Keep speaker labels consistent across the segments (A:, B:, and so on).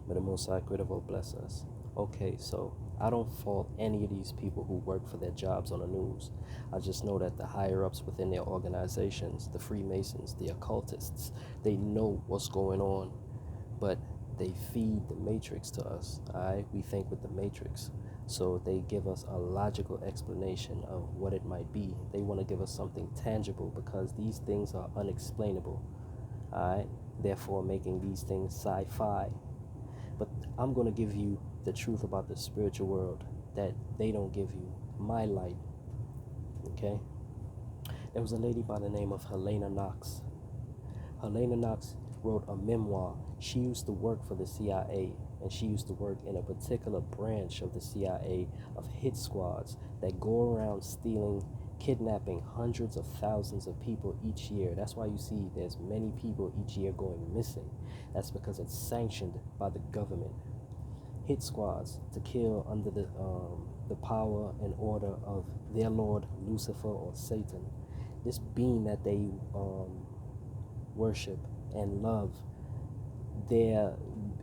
A: May the Most High Creator bless us. Okay, so I don't fault any of these people who work for their jobs on the news. I just know that the higher ups within their organizations, the Freemasons, the occultists, they know what's going on, but they feed the matrix to us. Alright, we think with the matrix. So they give us a logical explanation of what it might be. They want to give us something tangible because these things are unexplainable. Alright, therefore making these things sci-fi. But I'm going to give you the truth about the spiritual world that they don't give you. My light. Okay? There was a lady by the name of Helena Knox. Helena Knox wrote a memoir. She used to work for the CIA, and she used to work in a particular branch of the CIA of hit squads that go around stealing, kidnapping hundreds of thousands of people each year. That's why you see there's many people each year going missing. That's because it's sanctioned by the government. Hit squads to kill under the power and order of their lord Lucifer or Satan. This being that they worship and love,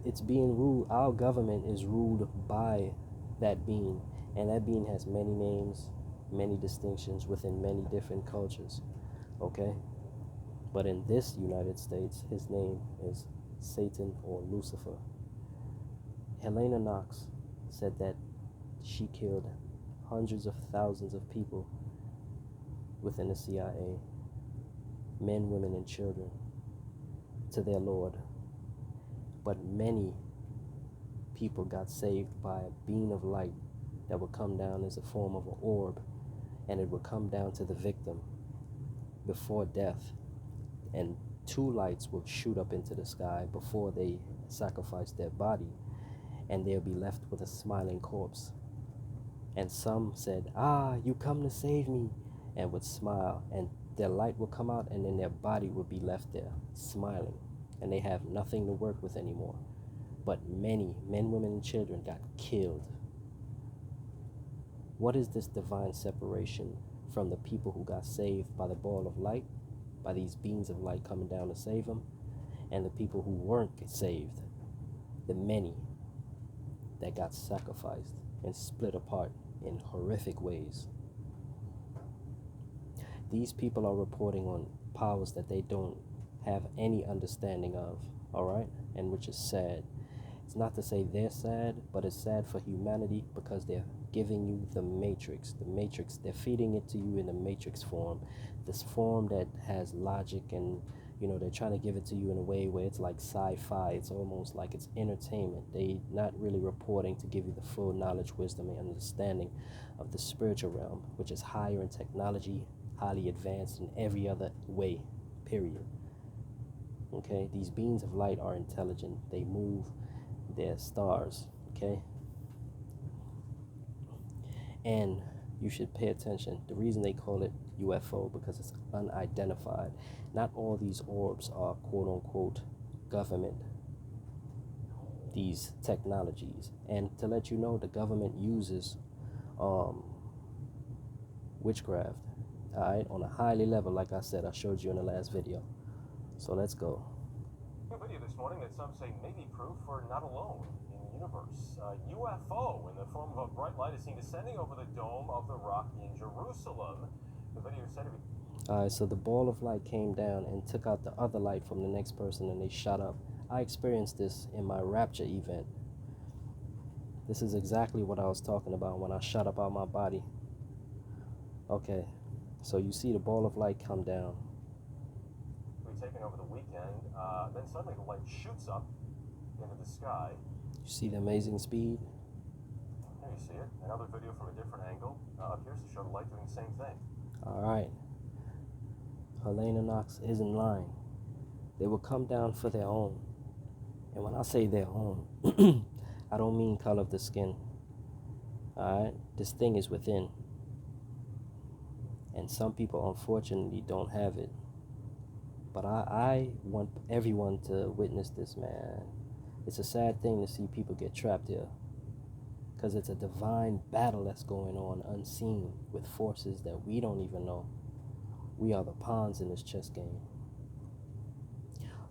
A: it's being ruled. Our government is ruled by that being, and that being has many names, many distinctions within many different cultures. Okay, but in this United States, his name is Satan or Lucifer. Helena Knox said that she killed hundreds of thousands of people within the CIA, men, women, and children, to their Lord. But many people got saved by a beam of light that would come down as a form of an orb, and it would come down to the victim before death, and two lights would shoot up into the sky before they sacrificed their body, and they'll be left with a smiling corpse. And some said, you come to save me, and would smile, and their light will come out, and then their body would be left there smiling, and they have nothing to work with anymore. But many men, women, and children got killed. What is this divine separation from the people who got saved by the ball of light, by these beams of light coming down to save them, and the people who weren't saved, the many that got sacrificed and split apart in horrific ways? These people are reporting on powers that they don't have any understanding of, all right? And which is sad. It's not to say they're sad, but it's sad for humanity because they're giving you the matrix. The matrix, they're feeding it to you in the matrix form. This form that has logic, and they're trying to give it to you in a way where it's like sci-fi. It's almost like it's entertainment. They not really reporting to give you the full knowledge, wisdom, and understanding of the spiritual realm, which is higher in technology, highly advanced in every other way, period. Okay, these beings of light are intelligent. They move, they're stars, okay? And you should pay attention. The reason they call it UFO, because it's unidentified. Not all these orbs are quote-unquote government, these technologies. And to let you know, the government uses witchcraft, all right, on a highly level, like I said, I showed you in the last video. So let's go.
B: A video this morning that some say may be proof we're not alone in the universe. A UFO in the form of a bright light is seen descending over the Dome of the Rock in Jerusalem. The video is said to be...
A: Alright, so the ball of light came down and took out the other light from the next person, and they shot up. I experienced this in my rapture event. This is exactly what I was talking about when I shot up out my body. Okay, so you see the ball of light come down.
B: Taken over the weekend, then suddenly the light shoots up into the sky.
A: You see the amazing speed?
B: There you see it. Another video from a different angle appears to show the light doing the same thing.
A: Alright. Helena Knox is in line. They will come down for their own. And when I say their own, I don't mean color of the skin. Alright? This thing is within. And some people, unfortunately, don't have it. But I want everyone to witness this, man. It's a sad thing to see people get trapped here, because it's a divine battle that's going on unseen with forces that we don't even know. We are the pawns in this chess game.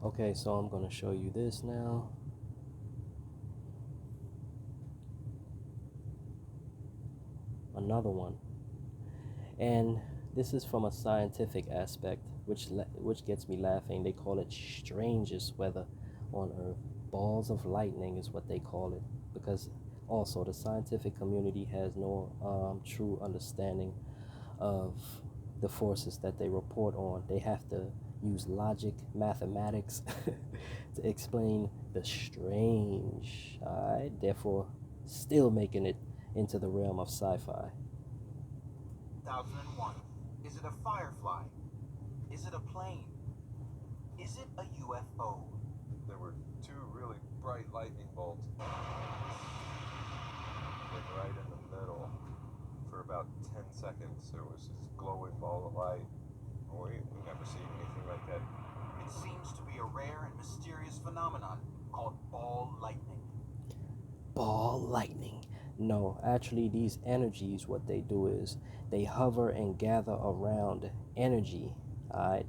A: Okay, so I'm going to show you this now. another one. And this is from a scientific aspect, which gets me laughing. They call it strangest weather on Earth. Balls of lightning is what they call it, because also the scientific community has no true understanding of the forces that they report on. They have to use logic, mathematics to explain the strange. Alright, therefore, still making it into the realm of sci-fi.
C: 2001. Is it a firefly? Is it a plane? Is it a UFO?
D: There were two really bright lightning bolts, like right in the middle. For about 10 seconds, there was this glowing ball of light. We never seen anything like that.
C: It seems to be a rare and mysterious phenomenon called ball lightning.
A: Ball lightning. No, actually, these energies, what they do is they hover and gather around energy. Alright,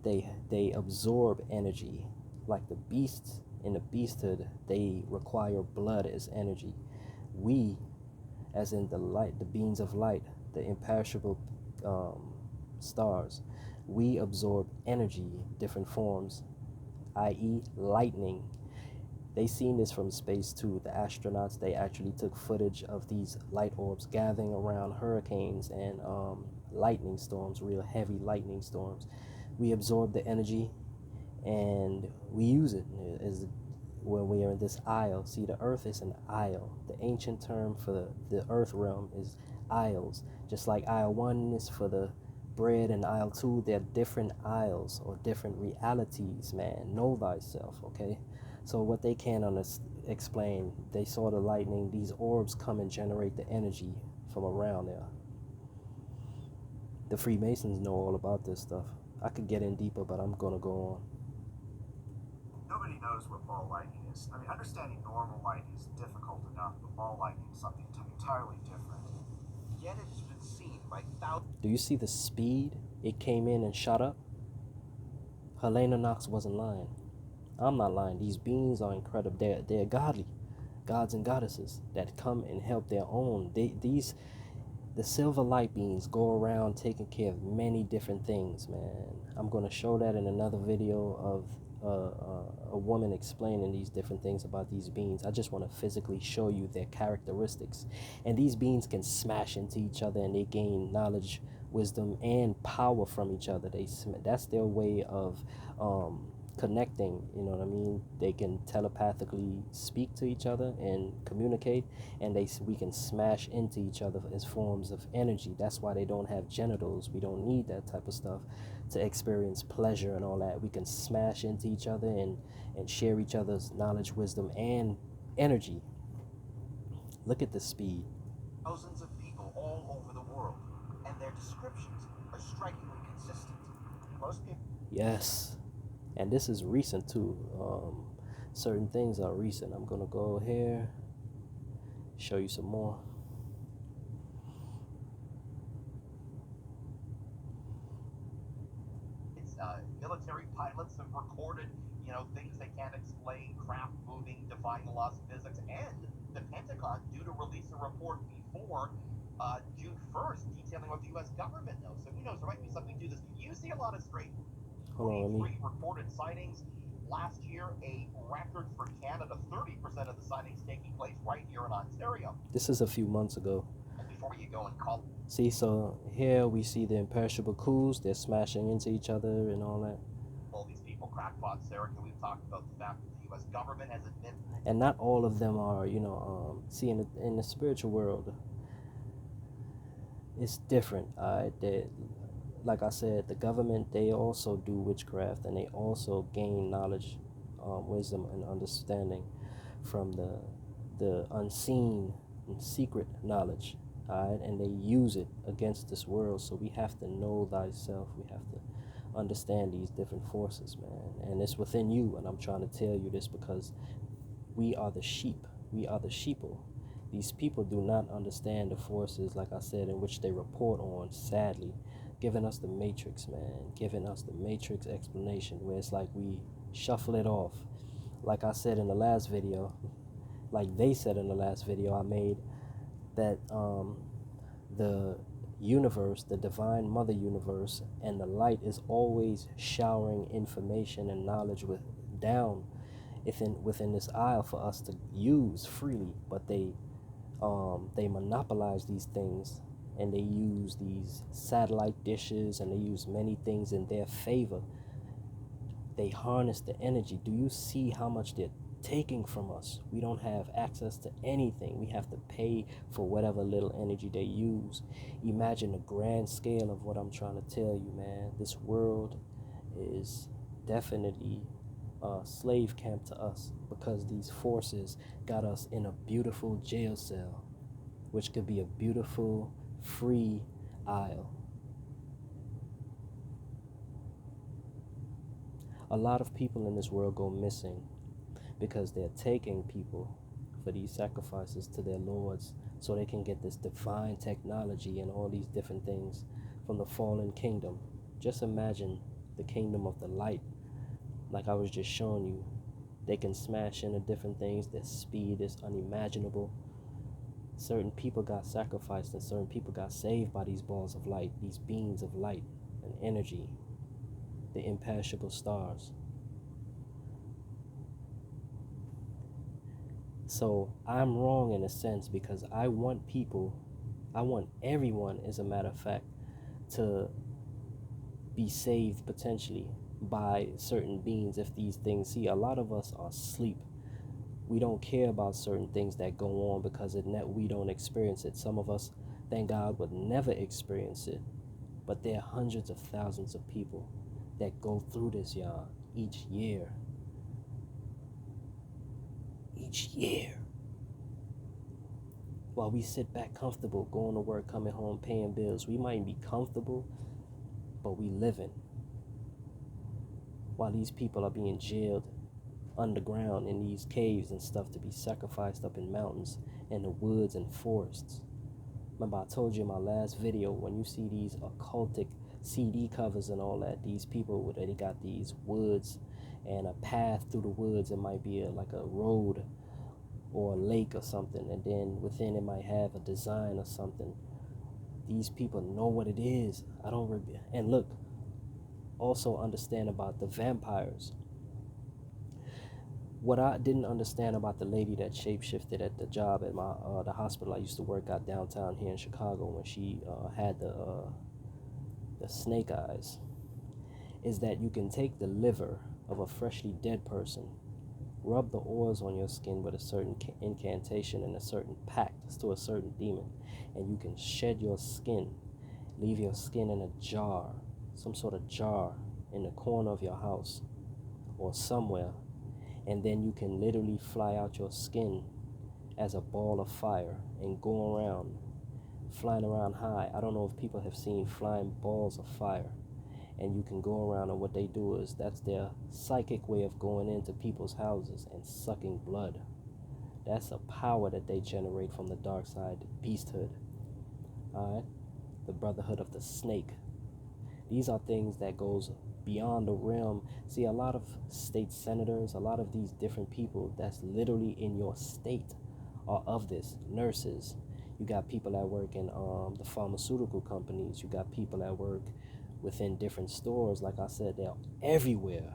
A: they absorb energy, like the beasts in the beasthood. They require blood as energy. We, as in the light, the beings of light, the imperishable stars, we absorb energy, different forms, i.e., lightning. They seen this from space too. The astronauts, they actually took footage of these light orbs gathering around hurricanes and lightning storms, real heavy lightning storms. We absorb the energy and we use it as when we are in this isle. See, the earth is an isle. The ancient term for the earth realm is isles. Just like isle 1 is for the bread and isle 2, they're different isles or different realities, man. Know thyself, okay? So what they can't explain, they saw the lightning, these orbs come and generate the energy from around there. The Freemasons know all about this stuff. I could get in deeper, but I'm gonna go on.
E: Nobody knows what ball lightning is. I mean, understanding normal lightning is difficult enough, but ball lightning is something entirely different.
C: Yet it has been seen by thousands.
A: Do you see the speed it came in and shot up? Helena Knox wasn't lying. I'm not lying. These beings are incredible. They're godly, gods and goddesses that come and help their own. The silver light beings go around taking care of many different things, man. I'm gonna show that in another video of a woman explaining these different things about these beings. I just want to physically show you their characteristics. And these beings can smash into each other and they gain knowledge, wisdom, and power from each other. That's their way of connecting, you know what I mean? They can telepathically speak to each other and communicate, and we can smash into each other as forms of energy. That's why they don't have genitals. We don't need that type of stuff to experience pleasure and all that. We can smash into each other and share each other's knowledge, wisdom, and energy. Look at the speed.
C: Thousands of people all over the world, and their descriptions are strikingly consistent.
E: Most people.
A: Yes. And this is recent too. Certain things are recent. I'm gonna go here, show you some more.
F: It's military pilots have recorded, things they can't explain, craft moving, defying the laws of physics, and the Pentagon due to release a report before June 1st detailing what the U.S. government knows. So who knows? There might be something to this. You see a lot of strange.
A: Hold on, let me.
F: 23 reported sightings last year, a record for Canada. 30% of the sightings taking place right here in Ontario.
A: This is a few months ago.
F: And before you go and call.
A: See, so here we see the imperishable coups. They're smashing into each other and all that.
F: All these people crackpots, Eric, and we've talked about the fact that the U.S. government has admitted.
A: And not all of them are, see, in the spiritual world, it's different. Like I said, the government, they also do witchcraft, and they also gain knowledge, wisdom, and understanding from the unseen and secret knowledge, and they use it against this world. So we have to know thyself. We have to understand these different forces, man. And it's within you, and I'm trying to tell you this because we are the sheep. We are the sheeple. These people do not understand the forces, like I said, in which they report on, sadly. Giving us the matrix, man. Giving us the matrix explanation where it's like we shuffle it off. Like I said in the last video, like they said in the last video I made, that the universe, the divine mother universe, and the light is always showering information and knowledge down within this aisle for us to use freely. But they monopolize these things, and they use these satellite dishes, and they use many things in their favor. They harness the energy. Do you see how much they're taking from us? We don't have access to anything. We have to pay for whatever little energy they use. Imagine the grand scale of what I'm trying to tell you, man. This world is definitely a slave camp to us, because these forces got us in a beautiful jail cell, which could be a beautiful free isle. A lot of people in this world go missing because they're taking people for these sacrifices to their lords, so they can get this divine technology and all these different things from the fallen kingdom. Just imagine the kingdom of the light. Like I was just showing you, they can smash into different things. Their speed is unimaginable. Certain people got sacrificed and certain people got saved by these balls of light, these beams of light and energy, the imperishable stars. So I'm wrong in a sense, because I want everyone, as a matter of fact, to be saved potentially by certain beings. If these things, see, a lot of us are asleep. We don't care about certain things that go on because we don't experience it. Some of us, thank God, would never experience it. But there are hundreds of thousands of people that go through this, y'all, each year. Each year. While we sit back comfortable, going to work, coming home, paying bills. We might be comfortable, but we living. While these people are being jailed underground in these caves and stuff to be sacrificed up in mountains and the woods and forests. Remember, I told you in my last video, when you see these occultic CD covers and all that, these people, they got these woods and a path through the woods. It might be like a road or a lake or something, and then within it might have a design or something. These people know what it is. And look, also understand about the vampires. What I didn't understand about the lady that shapeshifted at the job at my the hospital I used to work at downtown here in Chicago, when she had the snake eyes, is that you can take the liver of a freshly dead person, rub the oils on your skin with a certain incantation and a certain pact to a certain demon, and you can shed your skin, leave your skin in a jar, some sort of jar in the corner of your house or somewhere, and then you can literally fly out your skin as a ball of fire and go around, flying around high. I don't know if people have seen flying balls of fire, and you can go around, and what they do is, that's their psychic way of going into people's houses and sucking blood. That's a power that they generate from the dark side, the beasthood, all right, the brotherhood of the snake. These are things that goes beyond the realm. See, a lot of state senators, a lot of these different people that's literally in your state are of this. Nurses, you got people that work in the pharmaceutical companies, you got people that work within different stores. Like I said, they're everywhere.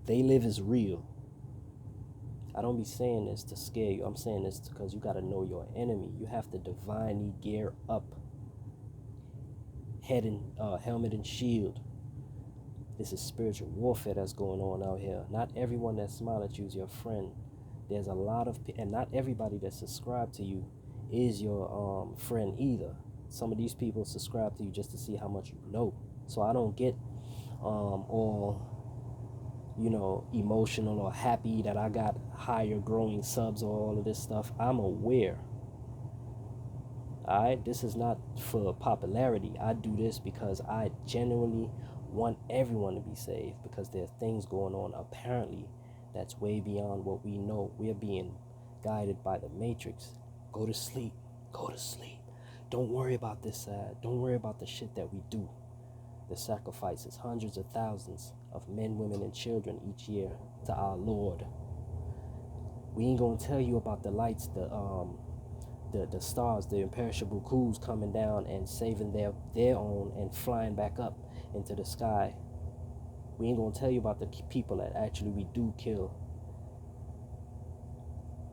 A: They live as real. I don't be saying this to scare you. I'm saying this because you got to know your enemy. You have to divinely gear up. Helmet and shield. This is spiritual warfare that's going on out here. Not everyone that smiles at you is your friend. There's a lot of, and not everybody that subscribed to you is your friend either. Some of these people subscribe to you just to see how much you know. So I don't get all, emotional or happy that I got higher growing subs or all of this stuff. I'm aware. Alright, this is not for popularity. I do this because I genuinely want everyone to be saved, because there are things going on apparently that's way beyond what we know. We're being guided by the matrix. Go to sleep. Go to sleep. Don't worry about this side. Don't worry about the shit that we do. The sacrifices, hundreds of thousands of men, women, and children each year to our Lord. We ain't gonna tell you about the lights, the the stars, the imperishable crews coming down and saving their own and flying back up into the sky. We ain't gonna tell you about the people that actually we do kill.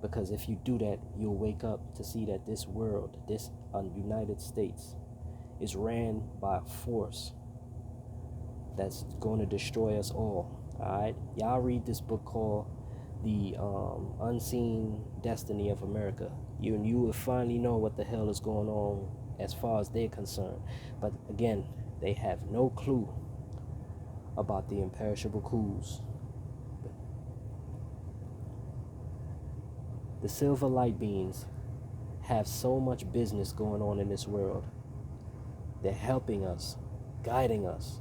A: Because if you do that, you'll wake up to see that this world, this United States, is ran by a force that's going to destroy us all. Alright? Y'all read this book called The Unseen Destiny of America. You will finally know what the hell is going on as far as they're concerned. But again, they have no clue about the imperishable coups. The silver light beings have so much business going on in this world. They're helping us, guiding us.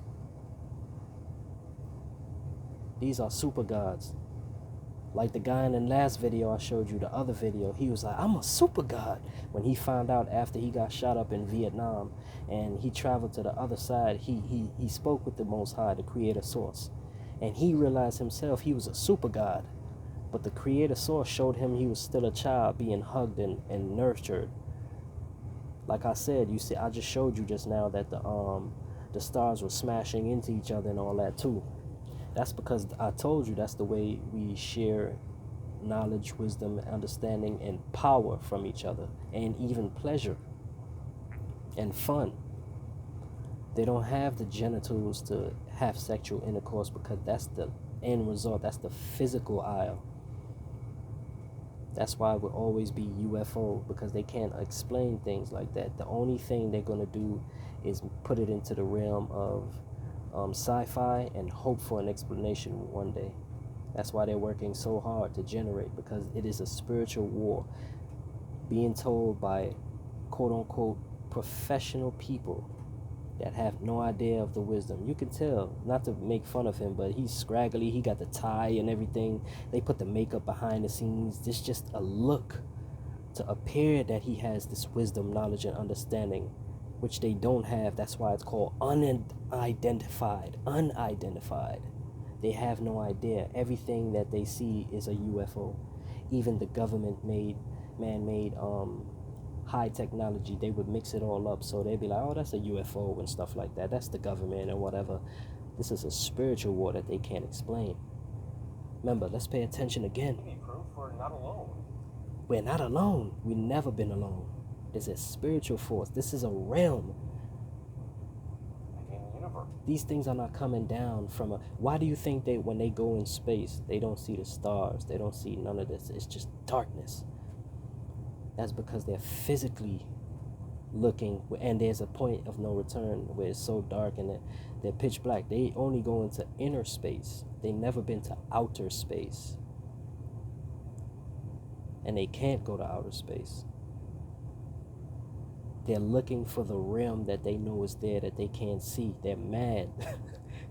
A: These are super gods. Like the guy in the last video I showed you, the other video, he was like, I'm a super god. When he found out after he got shot up in Vietnam and he traveled to the other side, he spoke with the Most High, the Creator Source. And he realized himself he was a super god. But the Creator Source showed him he was still a child being hugged and nurtured. Like I said, you see, I just showed you just now that the stars were smashing into each other and all that too. That's because I told you that's the way we share knowledge, wisdom, understanding, and power from each other, and even pleasure and fun. They don't have the genitals to have sexual intercourse because that's the end result. That's the physical aisle. That's why it will always be UFO, because they can't explain things like that. The only thing they're going to do is put it into the realm of sci-fi and hope for an explanation one day. That's why they're working so hard to generate, because it is a spiritual war being told by quote-unquote professional people that have no idea of the wisdom. You can tell, not to make fun of him, but he's scraggly, he got the tie and everything. They put the makeup behind the scenes. It's just a look to appear that he has this wisdom, knowledge, and understanding, which they don't have. That's why it's called unidentified. They have no idea. Everything that they see is a UFO. Even the government-made, man-made high technology, they would mix it all up. So they'd be like, oh, that's a UFO and stuff like that. That's the government or whatever. This is a spiritual war that they can't explain. Remember, let's pay attention again.
B: Maybe proof we're not alone.
A: We're not alone. We've never been alone. There's a spiritual force. This is a realm.
B: In the universe.
A: These things are not coming down from a... Why do you think when they go in space, they don't see the stars? They don't see none of this. It's just darkness. That's because they're physically looking, and there's a point of no return where it's so dark and they're pitch black. They only go into inner space. They never been to outer space. And they can't go to outer space. They're looking for the realm that they know is there that they can't see. They're mad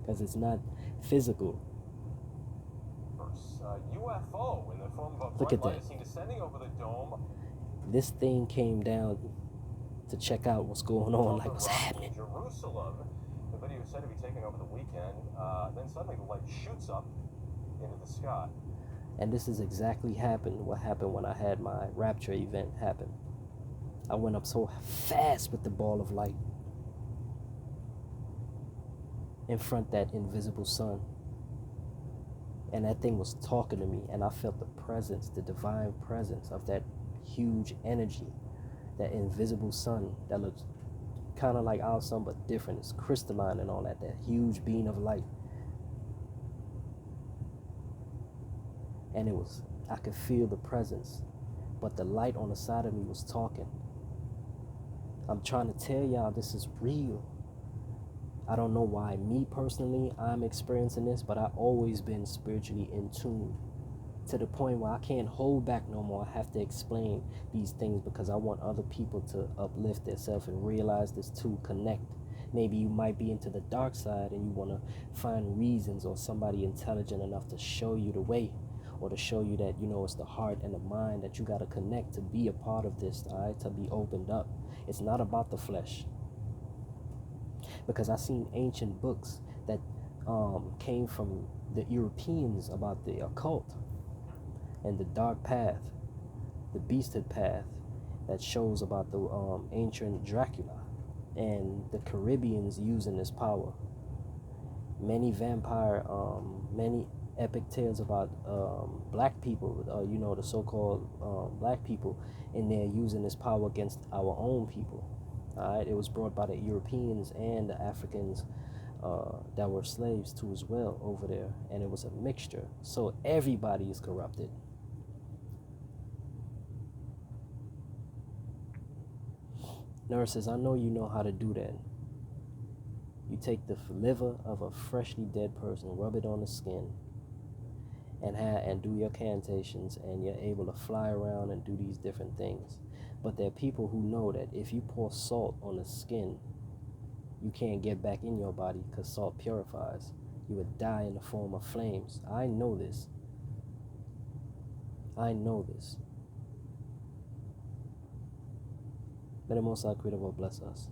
A: because it's not physical.
B: UFO in the form of a
A: Look at
B: bright light
A: that.
B: is seen descending over the dome
A: This thing came down to check out what's going on,
B: of
A: like
B: the
A: what's
B: rock
A: happening.
B: in Jerusalem. The video is said to be taken over the weekend. Then suddenly the light shoots up into the sky.
A: And this is exactly what happened when I had my rapture event happen. I went up so fast with the ball of light in front of that invisible sun. And that thing was talking to me, and I felt the presence, the divine presence of that huge energy, that invisible sun that looks kind of like our sun but different. It's crystalline and all that huge beam of light. And I could feel the presence, but the light on the side of me was talking. I'm trying to tell y'all this is real. I don't know why me personally I'm experiencing this, but I've always been spiritually in tune to the point where I can't hold back no more. I have to explain these things because I want other people to uplift themselves and realize this too, connect. Maybe you might be into the dark side and you want to find reasons or somebody intelligent enough to show you the way, or to show you that, it's the heart and the mind that you got to connect to be a part of this, all right, to be opened up. It's not about the flesh. Because I seen ancient books that came from the Europeans about the occult and the dark path, the beasthood path, that shows about the ancient Dracula and the Caribbeans using this power. Many many epic tales about black people, the so-called black people, and they're using this power against our own people. All right, it was brought by the Europeans and the Africans that were slaves too as well over there, and it was a mixture. So everybody is corrupted. Nurses, I know you know how to do that. You take the liver of a freshly dead person, rub it on the skin, and do your cantations, and you're able to fly around and do these different things. But there are people who know that if you pour salt on the skin, you can't get back in your body because salt purifies. You would die in the form of flames. I know this. I know this. May the Most High Creator bless us.